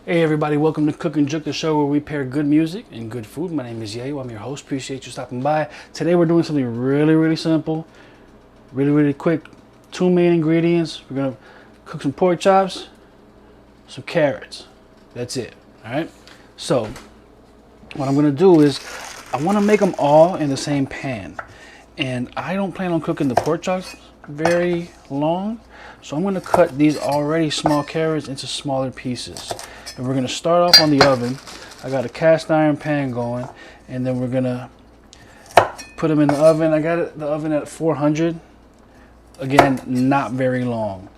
Hey everybody, welcome to Cook and Jook, the show where we pair good music and good food. My name is Yeyo, I'm your host. Appreciate you stopping by. Today we're doing something really simple, really quick. Two main ingredients. We're gonna cook some pork chops, some carrots. That's it, all right? So what I'm gonna do is I wanna make them all in the same pan. And I don't plan on cooking the pork chops very long. So I'm gonna cut these already small carrots into smaller pieces. And we're gonna start off on the oven. I got a cast iron pan going, and then we're gonna put them in the oven. I got the oven at 400. Again, not very long.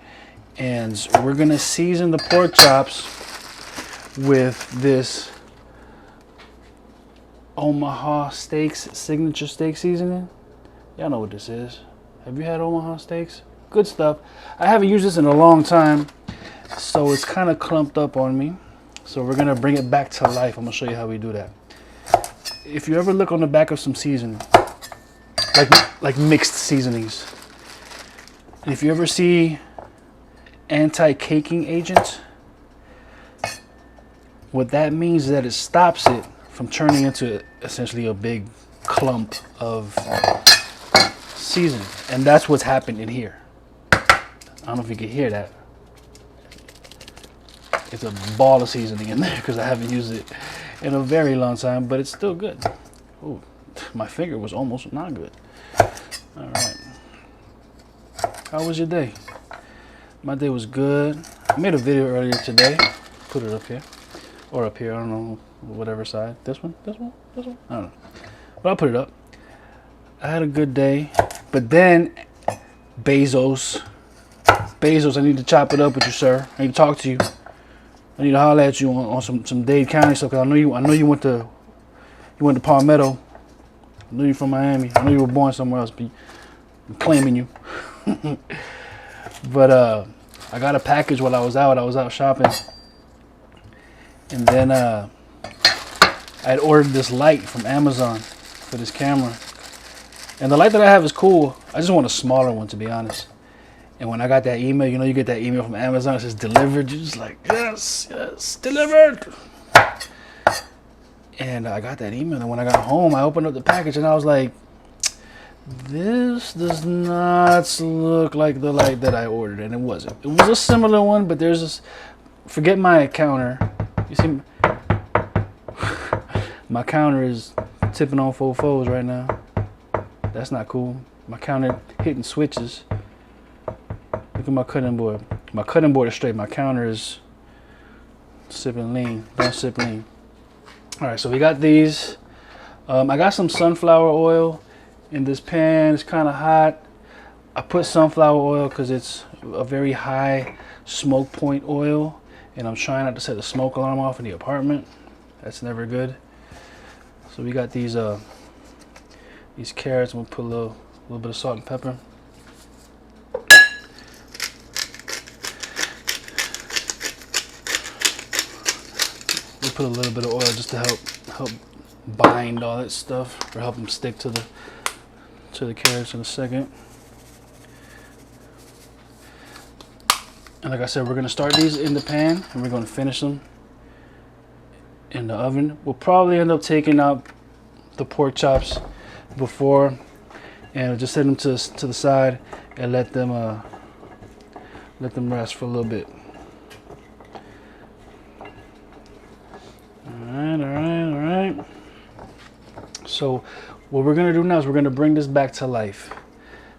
And we're gonna season the pork chops with this Omaha Steaks signature steak seasoning. Y'all know what this is. Have you had Omaha Steaks? Good stuff. I haven't used this in a long time, so it's kind of clumped up on me. So we're gonna bring it back to life. I'm gonna show you how we do that. If you ever look on the back of some seasoning, like mixed seasonings, and if you ever see anti-caking agent, what that means is that it stops it from turning into essentially a big clump of seasoning. And that's what's happened in here. I don't know if you can hear that. It's a ball of seasoning in there because I haven't used it in a very long time, but it's still good. Ooh, my finger was almost not good. All right. How was your day? My day was good. I made a video earlier today. Put it up here. Or up here, I don't know, whatever side. This one? This one? This one? I don't know. But I'll put it up. I had a good day. But then, Bezos, I need to chop it up with you, sir. I need to talk to you. I need to holler at you on some Dade County stuff, because I know you went to Palmetto. I know you from Miami. I know you were born somewhere else, but I'm claiming you. But I got a package while I was out shopping. And then I had ordered this light from Amazon for this camera. And the light that I have is cool. I just want a smaller one, to be honest. And when I got that email, you know, you get that email from Amazon, it says delivered. You're just like, yes, delivered. And I got that email. And when I got home, I opened up the package and I was like, this does not look like the light that I ordered. And it wasn't. It was a similar one, but there's this, forget my counter. You see, my counter is tipping on fofos right now. That's not cool. My counter hitting switches. Look at my cutting board. My cutting board is straight. My counter is sipping lean. Don't sip lean. All right, so we got these. I got some sunflower oil in this pan. It's kind of hot. I put sunflower oil because it's a very high smoke point oil, and I'm trying not to set the smoke alarm off in the apartment. That's never good. So we got these carrots. I'm gonna put a little bit of salt and pepper. We put a little bit of oil just to help bind all that stuff, or help them stick to the carrots in a second. And like I said, we're gonna start these in the pan, and we're gonna finish them in the oven. We'll probably end up taking out the pork chops before, and just set them to the side and let them rest for a little bit. All right. So what we're gonna do now is we're gonna bring this back to life.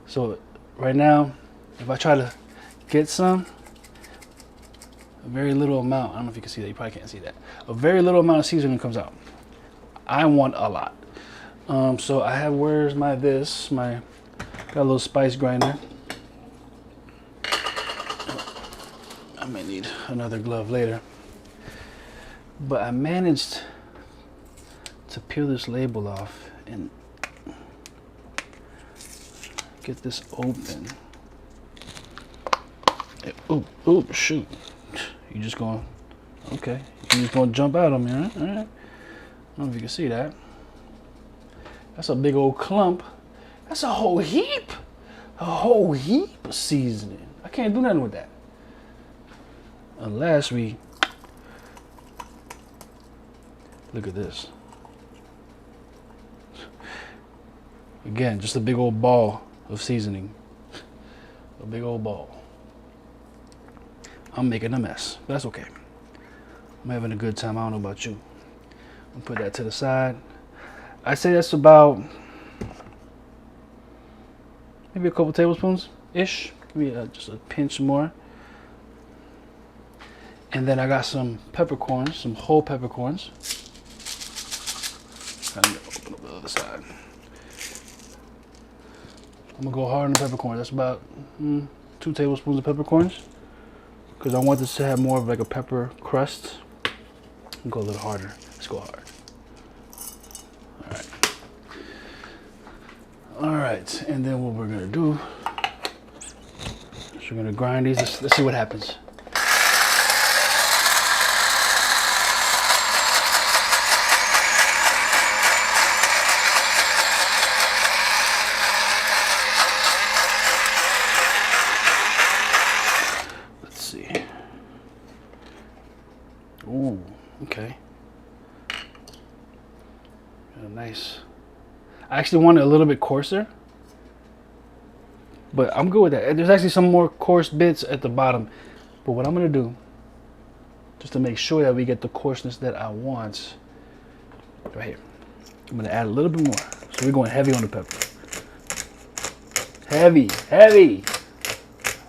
So right now, if I try to get some, a very little amount, I don't know if you can see that, you probably can't see that. A very little amount of seasoning comes out. I want a lot. So I have, where's my got a little spice grinder. I may need another glove later. But I managed to peel this label off and get this open. Ooh, shoot. You just going, okay. You just gonna jump out on me, right? All right. I don't know if you can see that. That's a big old clump. That's a whole heap. A whole heap of seasoning. I can't do nothing with that. Unless we Look at this. Again, just a big old ball of seasoning. A big old ball. I'm making a mess. But that's okay. I'm having a good time. I don't know about you. I'll put that to the side. I say that's about maybe a couple tablespoons-ish. Maybe just a pinch more. And then I got some peppercorns, some whole peppercorns. Kind of open up the other side. I'm gonna go hard on the peppercorns. That's about 2 tablespoons of peppercorns, because I want this to have more of like a pepper crust. Go a little harder. Let's go hard. All right, and then what we're gonna do is we're gonna grind these. Let's see what happens. Ooh, okay. Nice. I actually want it a little bit coarser, but I'm good with that. There's actually some more coarse bits at the bottom, but what I'm gonna do, just to make sure that we get the coarseness that I want, right here, I'm gonna add a little bit more. So we're going heavy on the pepper. Heavy, heavy.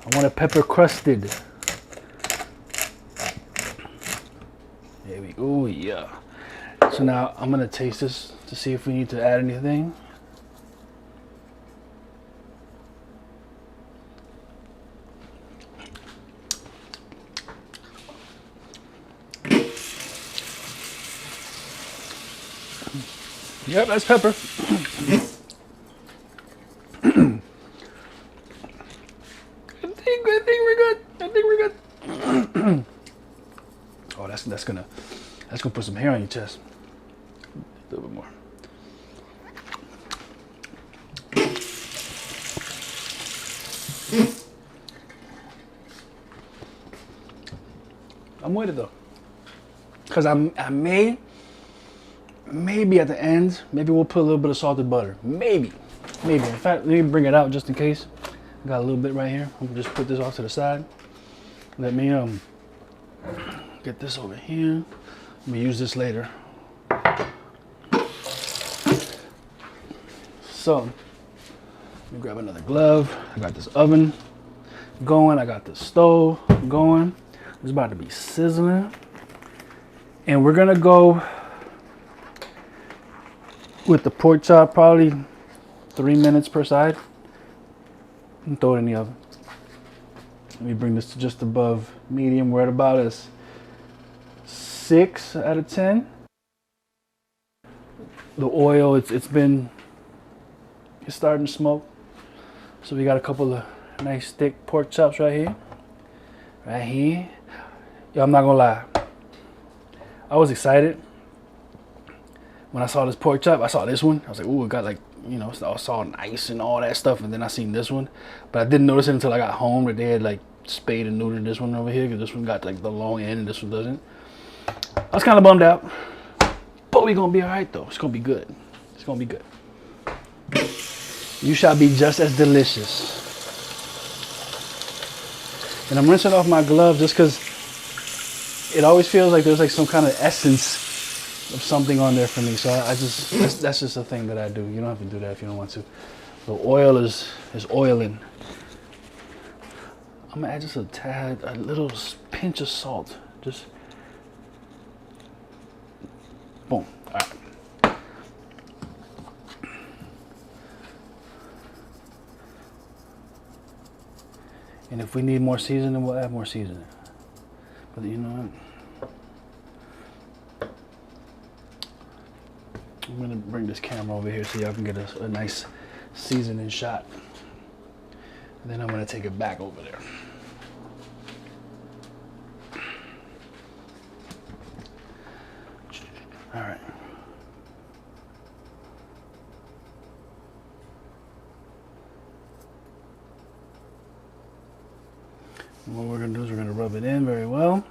I want it pepper-crusted. There we go, yeah. So now I'm gonna taste this to see if we need to add anything. Yep, that's pepper. I think we're good. I think we're good. Oh, that's gonna put some hair on your chest. A little bit more. I'm with it though, because I may, maybe at the end, maybe we'll put a little bit of salted butter. Maybe. In fact, let me bring it out just in case. I got a little bit right here. I'm gonna just put this off to the side. Let me get this over here. I'm gonna use this later. So, let me grab another glove. I got this oven going. I got the stove going. It's about to be sizzling. And we're gonna go with the pork chop, probably 3 minutes per side. And throw it in the oven. Let me bring this to just above medium. We're at about a 6 out of 10. The oil, it's starting to smoke. So we got a couple of nice thick pork chops right here. Right here. Yo, I'm not gonna lie. I was excited when I saw this pork chop. I saw this one. I was like, ooh, it got like, you know, it's all nice and all that stuff. And then I seen this one, but I didn't notice it until I got home that they had like spayed and neutered this one over here, because this one got like the long end and this one doesn't. I was kind of bummed out, but we're gonna be all right though. It's gonna be good. It's gonna be good. You shall be just as delicious. And I'm rinsing off my glove just because it always feels like there's like some kind of essence of something on there for me. So that's just a thing that I do. You don't have to do that if you don't want to. The oil is oiling. I'm gonna add just a tad, a little pinch of salt. Just boom. All right. And if we need more seasoning, we'll add more seasoning. But you know what? I'm gonna bring this camera over here so y'all can get a nice seasoning shot. And then I'm gonna take it back over there. All right. And what we're gonna do is we're gonna rub it in very well.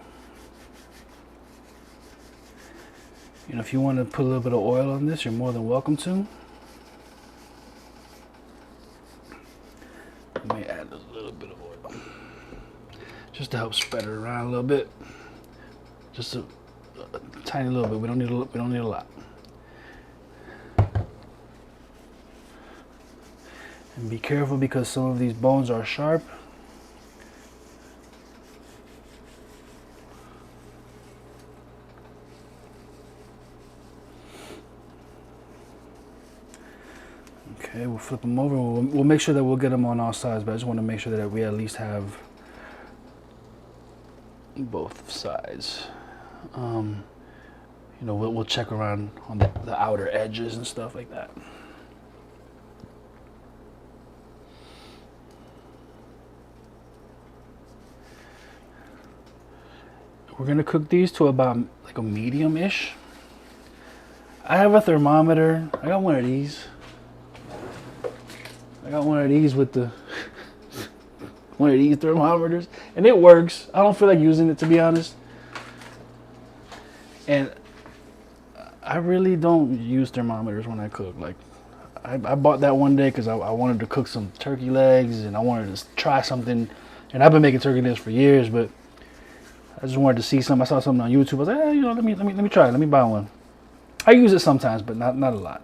You know, if you want to put a little bit of oil on this, you're more than welcome to. Let me add a little bit of oil, just to help spread it around a little bit. Just a tiny little bit. We don't need a lot. And be careful because some of these bones are sharp. Okay, we'll flip them over. We'll make sure that we'll get them on all sides, but I just want to make sure that we at least have both sides. You know, we'll check around on the outer edges and stuff like that. We're gonna cook these to about like a medium-ish. I have a thermometer. I got one of these. I got one of these with the one of these thermometers, and it works. I don't feel like using it, to be honest. And I really don't use thermometers when I cook. Like, I bought that one day because I wanted to cook some turkey legs and I wanted to try something. And I've been making turkey legs for years, but I just wanted to see something. I saw something on YouTube. I was like, hey, you know, let me try it. Let me buy one. I use it sometimes, but not a lot.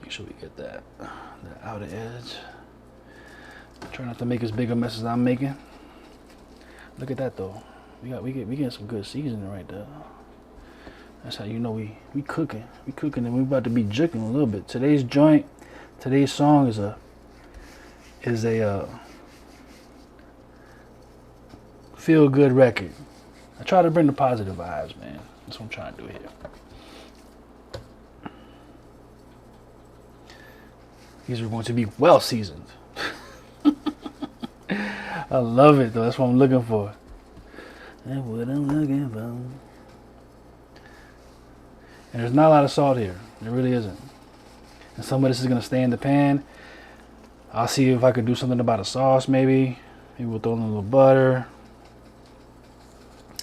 Make sure we get the outer edge. Try not to make as big a mess as I'm making. Look at that though. We get some good seasoning right there. That's how you know we cooking. We cooking, and we about to be jooking a little bit. Today's song is a feel good record. I try to bring the positive vibes, man. That's what I'm trying to do here. These are going to be well seasoned. I love it though. That's what I'm looking for. That's what I'm looking for. And there's not a lot of salt here. There really isn't. And some of this is gonna stay in the pan. I'll see if I could do something about a sauce, maybe. Maybe we'll throw in a little butter.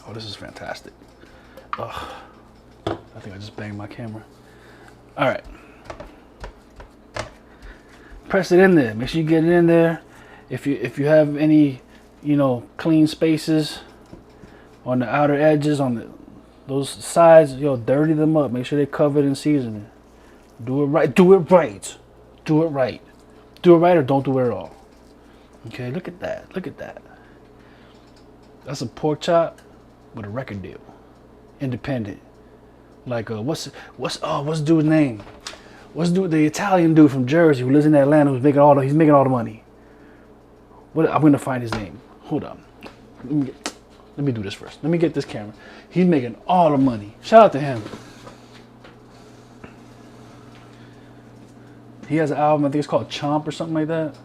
Oh, this is fantastic. Ugh. I think I just banged my camera. All right. Press it in there. Make sure you get it in there. If you have any, you know, clean spaces on the outer edges, on those sides, yo, dirty them up. Make sure they're covered in seasoning. Do it right. Do it right. Do it right. Do it right or don't do it at all. Okay, look at that. Look at that. That's a pork chop with a record deal. Independent. Like what's the dude's name? The Italian dude from Jersey who lives in Atlanta who's making all the money. I'm gonna find his name. Hold on. Let me do this first. Let me get this camera. He's making all the money. Shout out to him. He has an album, I think it's called Chomp or something like that.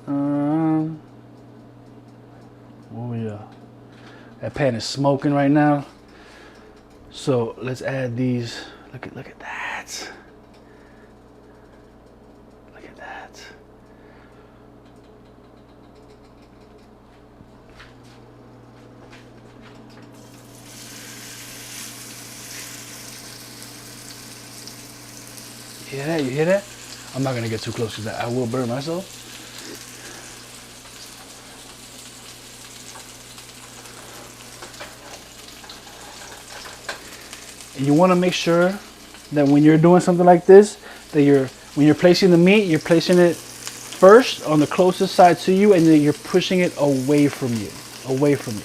Oh yeah. That pan is smoking right now. So let's add these. Look at that. Look at that. You hear that? You hear that? I'm not gonna get too close because I will burn myself. And you want to make sure that when you're doing something like this, that when you're placing the meat, you're placing it first on the closest side to you, and then you're pushing it away from you, away from you.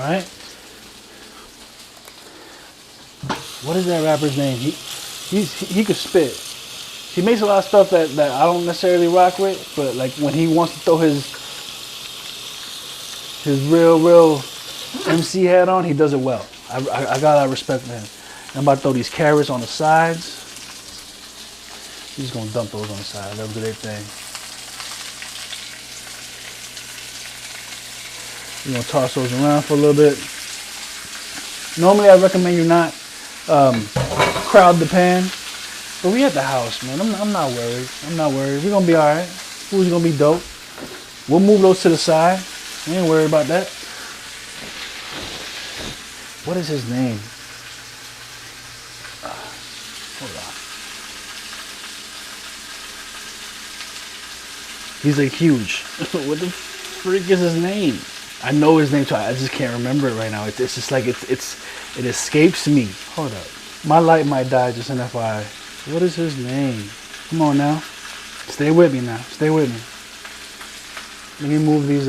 All right. What is that rapper's name? He could spit. He makes a lot of stuff that I don't necessarily rock with, but like when he wants to throw his real MC hat on, he does it well. I got a lot of respect for him. I'm about to throw these carrots on the sides. He's just gonna dump those on the side. Let them do their thing. You're gonna toss those around for a little bit. Normally I recommend you not crowd the pan, but we at the house, man. I'm not worried. I'm not worried. We're gonna be all right. food's gonna be dope. We'll move those to the side. We ain't worried about that. What is his name? Hold on. He's like huge. What the freak is his name? I know his name, so I just can't remember it right now. It's just like it escapes me. Hold up. My light might die, just an FYI. What is his name? Come on now. Stay with me now. Stay with me. Let me move these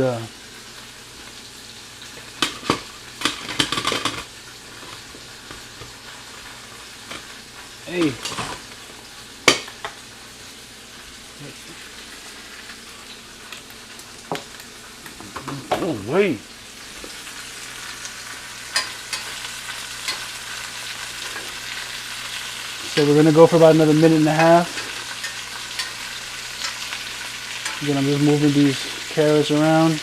Hey. Oh, wait. So we're going to go for about another minute and a half. Again, I'm just moving these carrots around.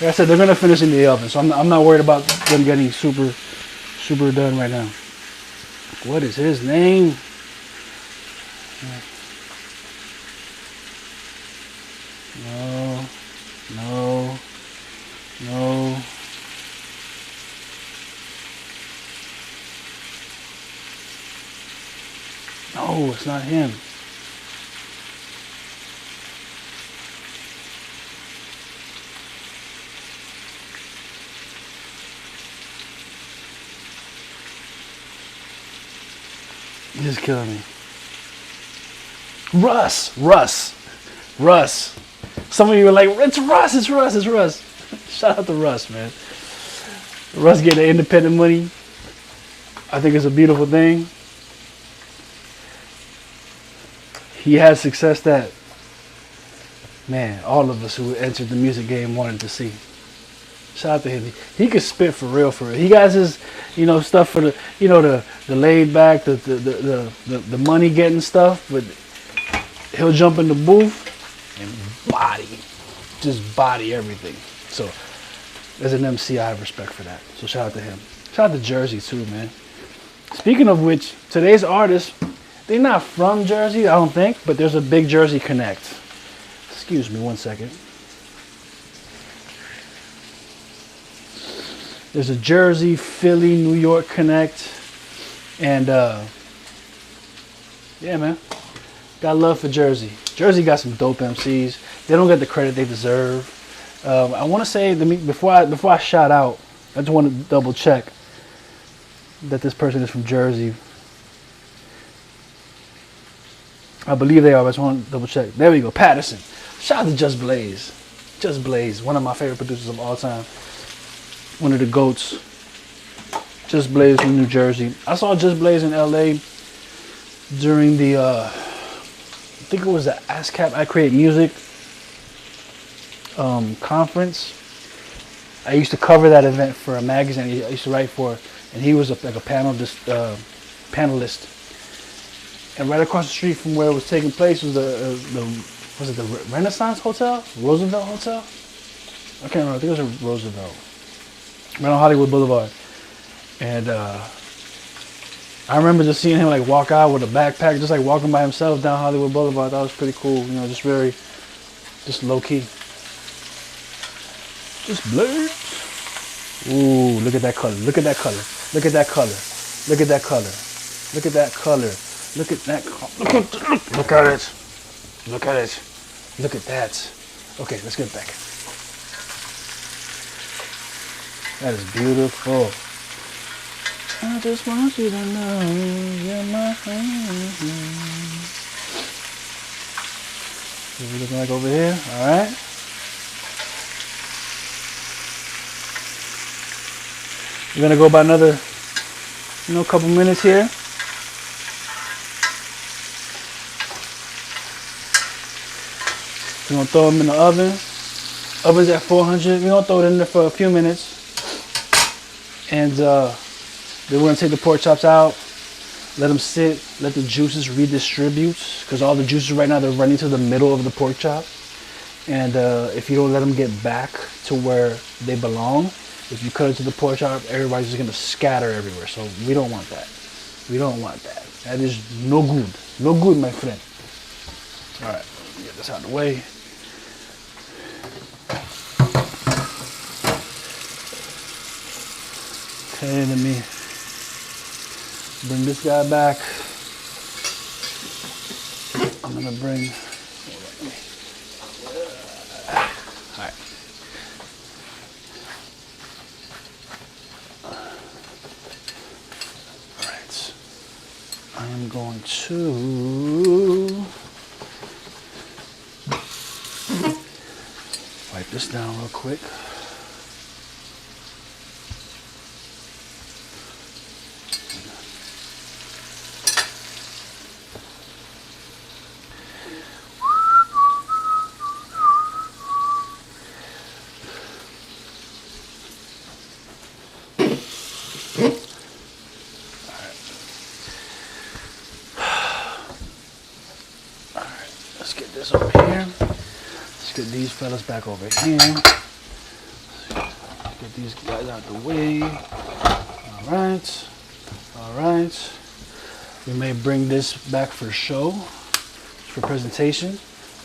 Like I said, they're going to finish in the oven, so I'm not worried about them getting super done right now. What is his name? No. No, it's not him. He's killing me. Russ. Some of you were like, it's Russ. Shout out to Russ, man. Russ getting the independent money. I think it's a beautiful thing. He has success that, man, all of us who entered the music game wanted to see. Shout out to him. He could spit for real. He got his, stuff for the, the laid back, the money getting stuff, but he'll jump in the booth and just body everything. So as an MC, I have respect for that. So shout out to him. Shout out to Jersey too, man. Speaking of which, today's artists, they're not from Jersey, I don't think, but there's a big Jersey connect. Excuse me 1 second. There's a Jersey, Philly, New York connect. And yeah, man. Got love for Jersey. Jersey got some dope MCs. They don't get the credit they deserve. I want to say, before I shout out, I just want to double check that this person is from Jersey. I believe they are, but I just want to double check. There we go, Patterson. Shout out to Just Blaze. Just Blaze, one of my favorite producers of all time. One of the GOATs. Just Blaze from New Jersey. I saw Just Blaze in LA during the, I think it was the ASCAP I Create Music conference. I used to cover that event for a magazine I used to write for, and he was like a panelist. And right across the street from where it was taking place was the Renaissance Hotel? Roosevelt Hotel? I can't remember. I think it was a Roosevelt. Right on Hollywood Boulevard. And I remember just seeing him like walk out with a backpack, just like walking by himself down Hollywood Boulevard. That was pretty cool. Just low key. Just Blaze. Ooh, look at that color. Look at that color. Look at that color. Look at that color. Look at that color. Look at that. Look at it. Look at it. Look at that. Okay, let's get back. That is beautiful. I just want you to know you're my friend. What are we looking like over here? All right. We're gonna go about another, couple minutes here. We're gonna throw them in the oven. Oven's at 400. We're gonna throw it in there for a few minutes. And then we're gonna take the pork chops out, let them sit, let the juices redistribute, because all the juices right now, they're running to the middle of the pork chop. And if you don't let them get back to where they belong, if you cut it to the pork chop, everybody's just gonna scatter everywhere. So we don't want that. We don't want that. That is no good. No good, my friend. All right, get this out of the way. Okay, let me bring this guy back. I'm gonna bring. All right. All right. I am going to wipe this down real quick. Let's get this over here. Let's get these fellas back over here. Let's get these guys out the way. All right. All right. We may bring this back for show, for presentation,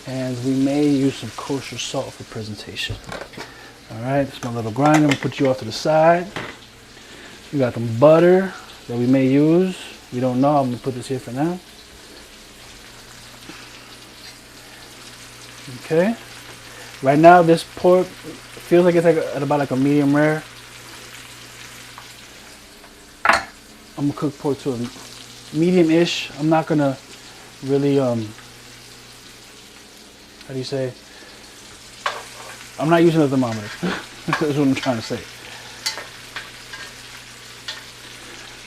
and we may use some kosher salt for presentation. All right. That's my little grinder. I'm gonna put you off to the side. We got some butter that we may use. We don't know. I'm gonna put this here for now. Okay. Right now, this pork feels like it's like at about like a medium rare. I'm gonna cook pork to a medium-ish. I'm not gonna really how do you say? I'm not using a thermometer. That's what I'm trying to say.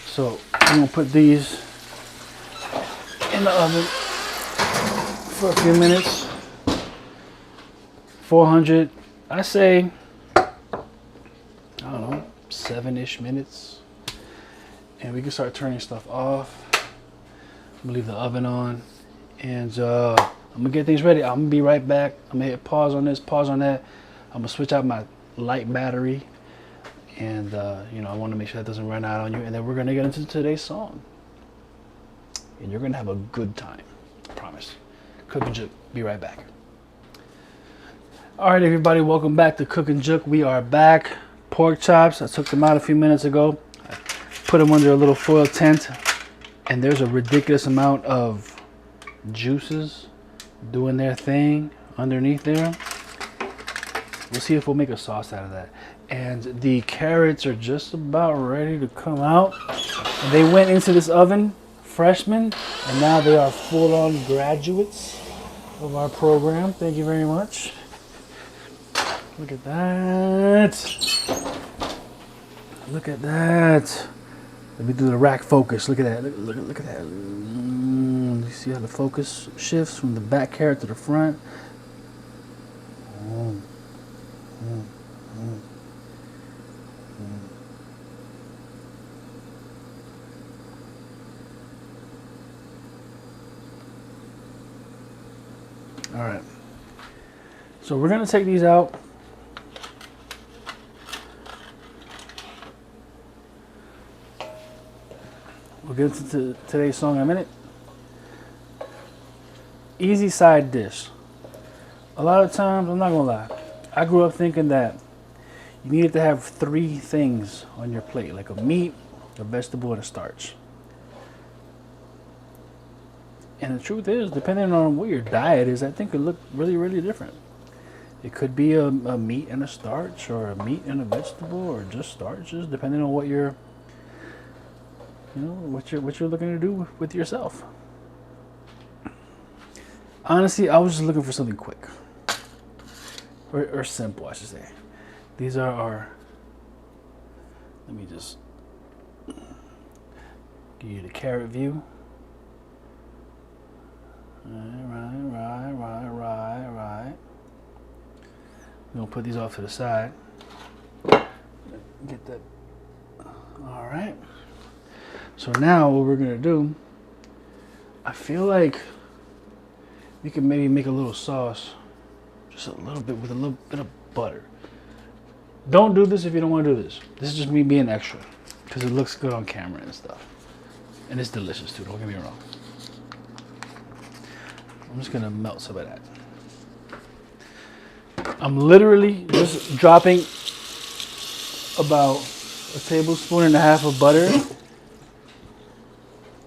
So I'm gonna put these in the oven for a few minutes. 400, I say, I don't know, 7-ish minutes. And we can start turning stuff off. I'm gonna leave the oven on. And I'm gonna get things ready. I'm gonna be right back. I'm gonna hit pause on this, pause on that. I'm gonna switch out my light battery. And you know, I wanna make sure that doesn't run out on you. And then we're gonna get into today's song. And you're gonna have a good time, I promise. Cook and Jook, be right back. All right, everybody, welcome back to Cook and Jook. We are back. Pork chops, I took them out a few minutes ago. I put them under a little foil tent, and there's a ridiculous amount of juices doing their thing underneath there. We'll see if we'll make a sauce out of that. And the carrots are just about ready to come out. And they went into this oven, freshmen, and now they are full-on graduates of our program. Thank you very much. Look at that. Look at that. Let me do the rack focus. Look at that. Look at that. You see how the focus shifts from the back carrot to the front? All right. So we're going to take these out. We'll get into today's song in a minute. Easy side dish. A lot of times, I'm not gonna lie, I grew up thinking that you needed to have 3 things on your plate, like a meat, a vegetable, and a starch. And the truth is, depending on what your diet is, I think it could look really, really different. It could be a meat and a starch, or a meat and a vegetable, or just starches, depending on what you're, you know, what you're looking to do with yourself. Honestly, I was just looking for something quick, or simple, I should say. These are our. Let me just give you the carrot view. Right. We're gonna put these off to the side. Get that. All right. So now what we're gonna do, I feel like we can maybe make a little sauce, just a little bit with a little bit of butter. Don't do this if you don't want to do this. This is just me being extra, because it looks good on camera and stuff. And it's delicious too, don't get me wrong. I'm just gonna melt some of that. I'm literally just dropping about a tablespoon and a half of butter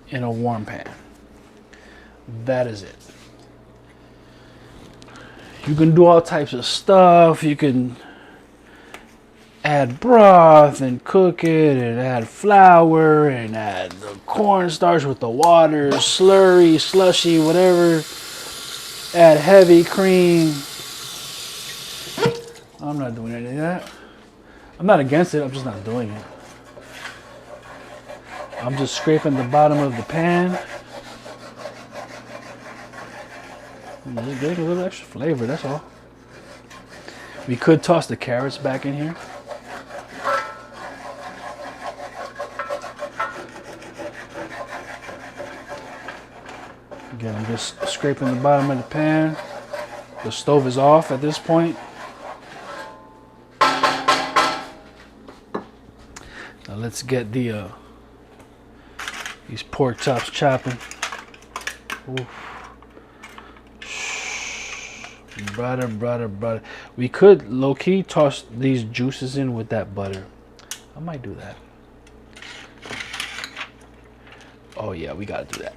in a warm pan. That is it. You can do all types of stuff. You can add broth and cook it and add flour and add the cornstarch with the water, slurry, slushy, whatever. Add heavy cream. I'm not doing any of that. I'm not against it, I'm just not doing it. I'm just scraping the bottom of the pan. Just getting a little extra flavor, that's all. We could toss the carrots back in here. Again, I'm just scraping the bottom of the pan. The stove is off at this point. Now let's get the these pork chops chopping. Oof. Butter, butter, butter. We could low-key toss these juices in with that butter. I might do that. Oh yeah, we gotta do that.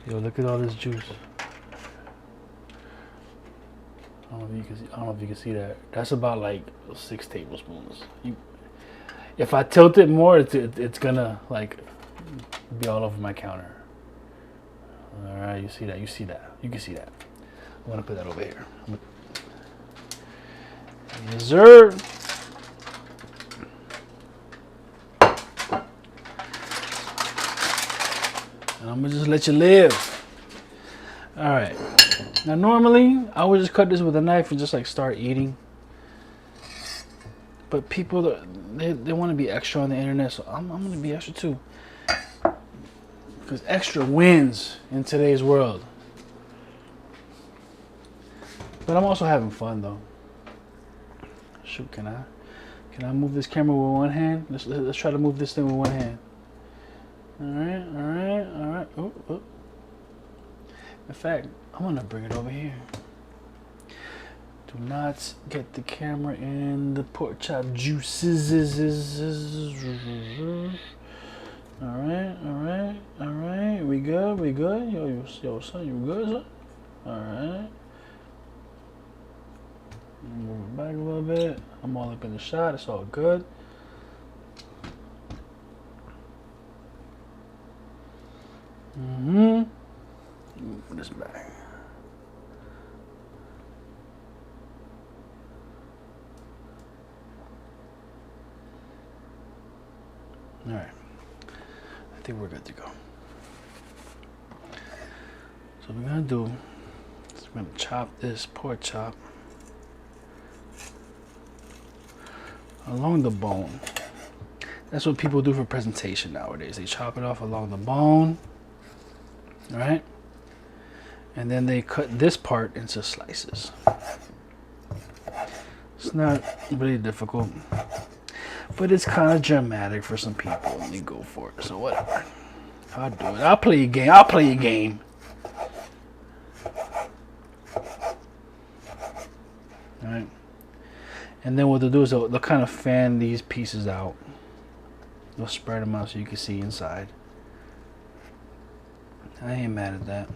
Yo, look at all this juice. I don't know if you can see that. That's about like 6 tablespoons. If I tilt it more, it's gonna like be all over my counter. All right, you see that? You see that? You can see that. I'm gonna put that over here. Yes, sir. And I'm gonna just let you live. All right. Now, normally I would just cut this with a knife and just like start eating. But people, they want to be extra on the internet, so I'm gonna be extra too. Because extra wins in today's world. But I'm also having fun though. Shoot, can I move this camera with one hand? Let's try to move this thing with one hand. All right. Oh. In fact, I'm gonna bring it over here. Do not get the camera in the pork chop juices. All right. We good. Yo, son, you good, son? All right. Move it back a little bit. I'm all up in the shot. It's all good. Move this back. All right. I think we're good to go. So what we're gonna do is we're gonna chop this pork chop along the bone. That's what people do for presentation nowadays. They chop it off along the bone, all right? And then they cut this part into slices. It's not really difficult, but it's kind of dramatic for some people, and they go for it. So whatever. I'll do it. I'll play a game. All right. And then what they'll do is they'll kind of fan these pieces out. They'll spread them out so you can see inside. I ain't mad at that.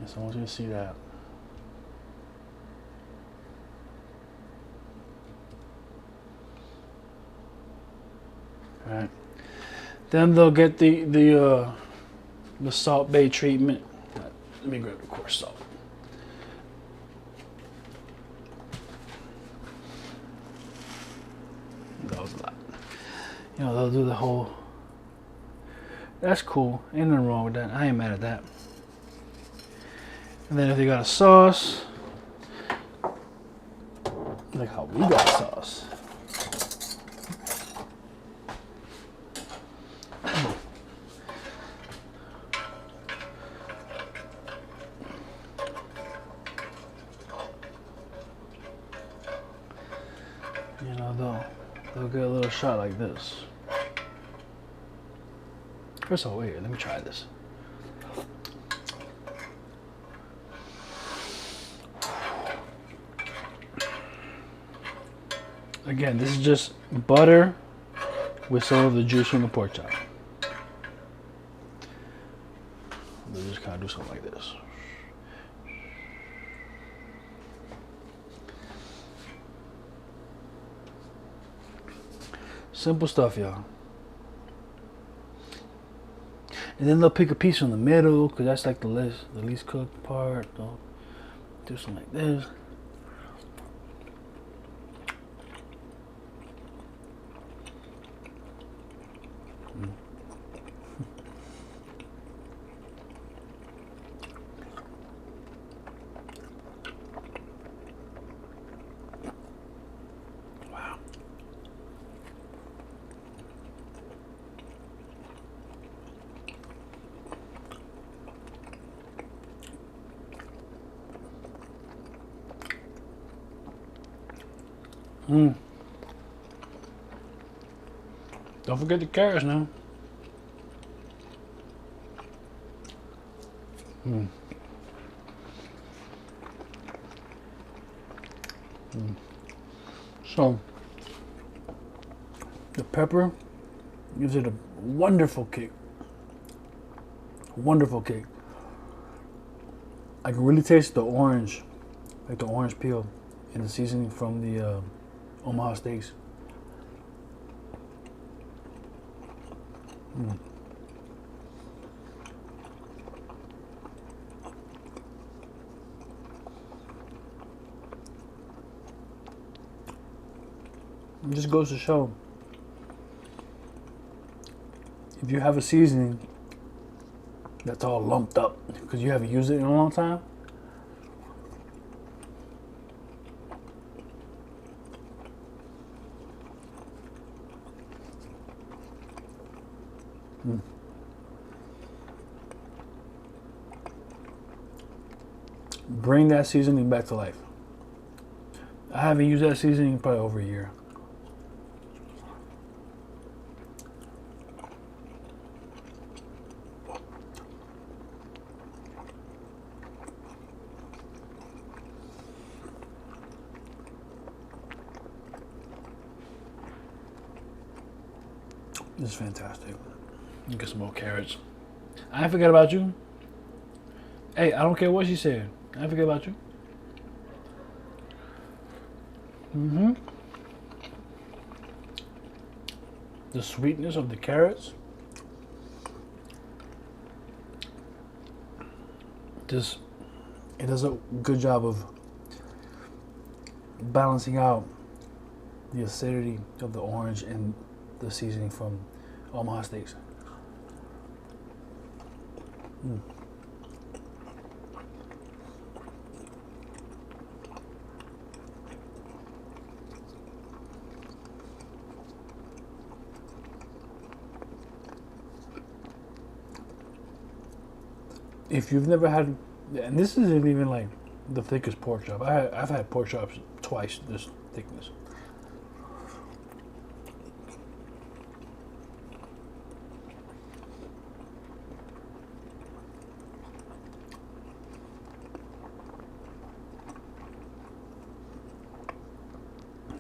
So I want you to see that. All right. Then they'll get the Salt Bay treatment. Let me grab the coarse salt. That was a lot. You know, they'll do the whole. That's cool. Ain't nothing wrong with that. I ain't mad at that. And then if they got a sauce, like how we got sauce. You know, they'll get a little shot like this. First of all, wait, let me try this. Again, this is just butter with some of the juice from the pork chop. We'll just kind of do something like this. Simple stuff, y'all. And then they'll pick a piece from the middle, because that's like the least cooked part. They'll do something like this. Don't forget the carrots now. So, the pepper gives it a wonderful kick. Wonderful kick. I can really taste the orange, like the orange peel in the seasoning from the Omaha Steaks. It just goes to show, if you have a seasoning that's all lumped up because you haven't used it in a long time, bring that seasoning back to life. I haven't used that seasoning in probably over a year. This is fantastic. Get some more carrots. I ain't forget about you. Hey, I don't care what she said. I ain't forget about you. The sweetness of the carrots. Just, it does a good job of balancing out the acidity of the orange and the seasoning from Omaha Steaks. If you've never had, and this isn't even like the thickest pork chop. I've had pork chops twice this thickness.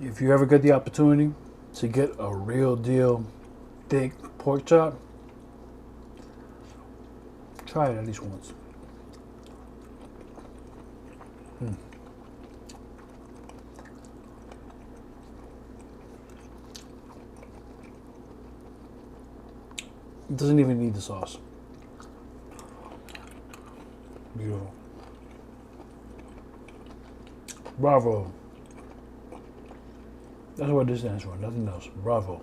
If you ever get the opportunity to get a real deal thick pork chop, try it at least once. It doesn't even need the sauce. Beautiful. Bravo. That's what this stands for, nothing else. Bravo.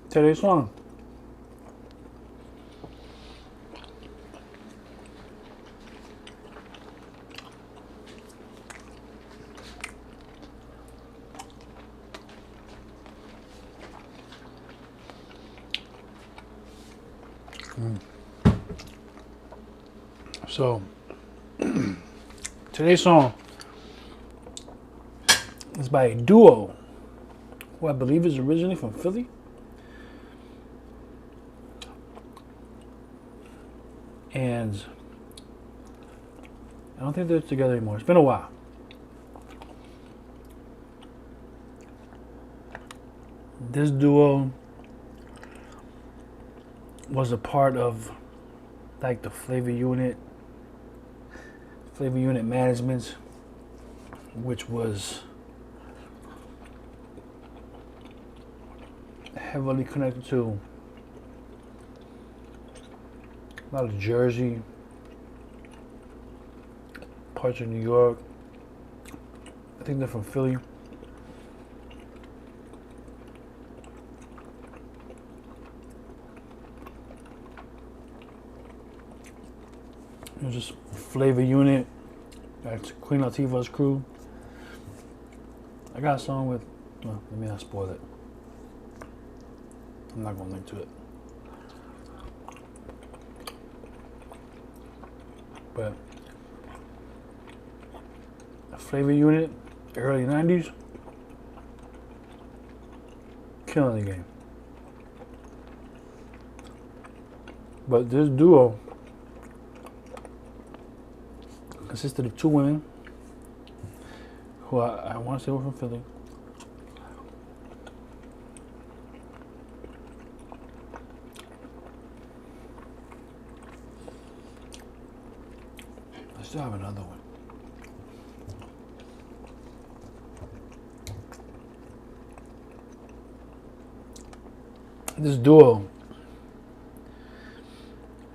Today's song. So, today's song It's by a duo who I believe is originally from Philly. And I don't think they're together anymore. It's been a while. This duo was a part of like the flavor unit management, which was heavily connected to a lot of Jersey, parts of New York. I think they're from Philly. It was just flavor unit. That's Queen Latifah's crew. I got a song with, well, let me not spoil it. I'm not gonna link to it. But a flavor unit, early 90s, killing the game. But this duo consisted of two women who I want to say were from Philly. I still have another one. This duo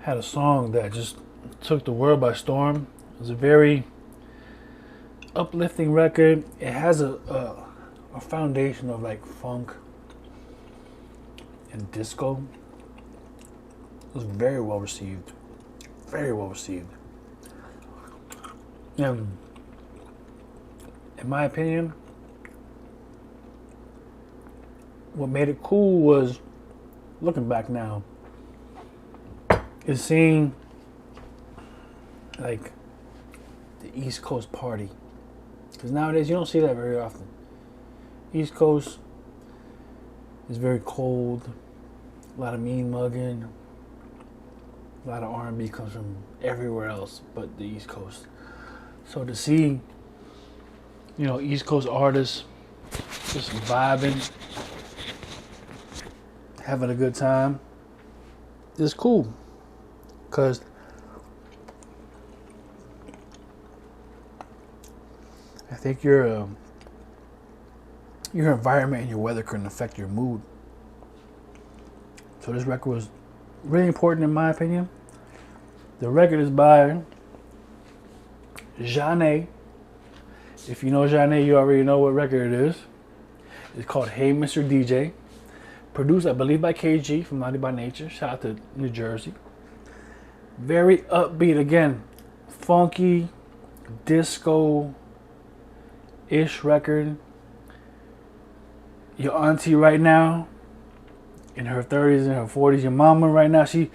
had a song that just took the world by storm. It was a very uplifting record. It has a foundation of like funk and disco. It was very well received. Very well received. And in my opinion, what made it cool was, looking back now, is seeing like the East Coast party. Because nowadays you don't see that very often. East Coast is very cold. A lot of mean mugging. A lot of R&B comes from everywhere else but the East Coast. So to see, you know, East Coast artists just vibing, having a good time, is cool. Because I think your environment and your weather can affect your mood. So this record was really important in my opinion. The record is by Zhané. If you know Zhané, you already know what record it is. It's called Hey Mr. DJ. Produced, I believe, by KG from Naughty by Nature. Shout out to New Jersey. Very upbeat, again, funky, disco-ish record. Your auntie right now, in her 30s and her 40s, your mama right now, she's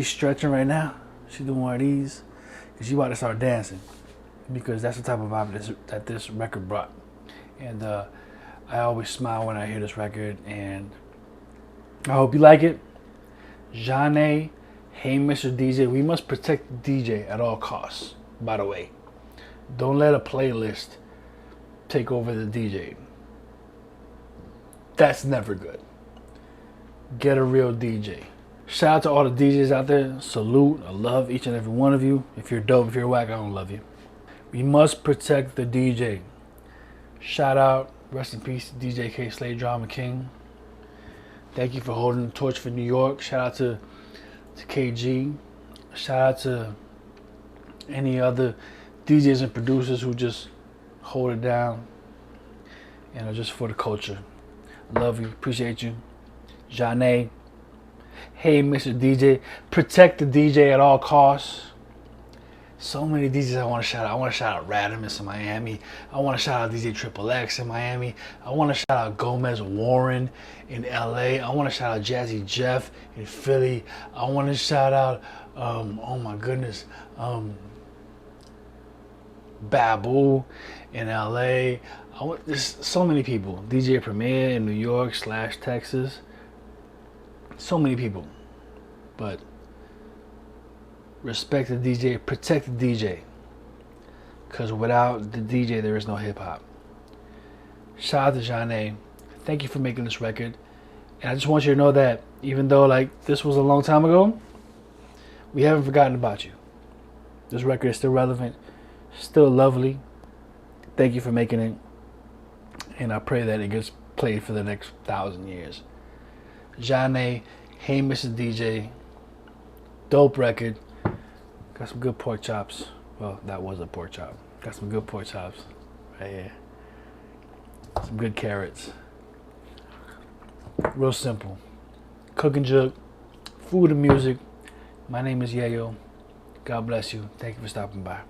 stretching right now. She's doing one of these, because she about to start dancing, because that's the type of vibe that this record brought. And I always smile when I hear this record, and I hope you like it. Zhané, Hey Mr. DJ. We must protect the DJ at all costs, by the way. Don't let a playlist take over the DJ. That's never good. Get a real DJ. Shout out to all the DJs out there. Salute. I love each and every one of you. If you're dope, if you're whack, I don't love you. We must protect the DJ. Shout out, rest in peace, DJ K Slade Drama King. Thank you for holding the torch for New York. Shout out to KG. Shout out to any other DJs and producers who just hold it down, you know, just for the culture. Love you, appreciate you. Zhané, Hey Mr. DJ. Protect the DJ at all costs. So many DJs I want to shout out. I want to shout out Radimus in Miami. I want to shout out DJ Triple X in Miami. I want to shout out Gomez Warren in LA. I want to shout out Jazzy Jeff in Philly. I want to shout out, oh my goodness, Babu in LA. There's so many people. DJ Premier in New York / Texas. So many people. But respect the DJ, protect the DJ. Because without the DJ, there is no hip hop. Shout out to Zhané. Thank you for making this record. And I just want you to know that even though like this was a long time ago, we haven't forgotten about you. This record is still relevant, still lovely. Thank you for making it. And I pray that it gets played for the next 1,000 years. Zhané, Hey Mr. DJ. Dope record. Got some good pork chops. Well, that was a pork chop. Got some good pork chops right here. Some good carrots. Real simple. Cooking Jook. Food and music. My name is Yeyo. God bless you. Thank you for stopping by.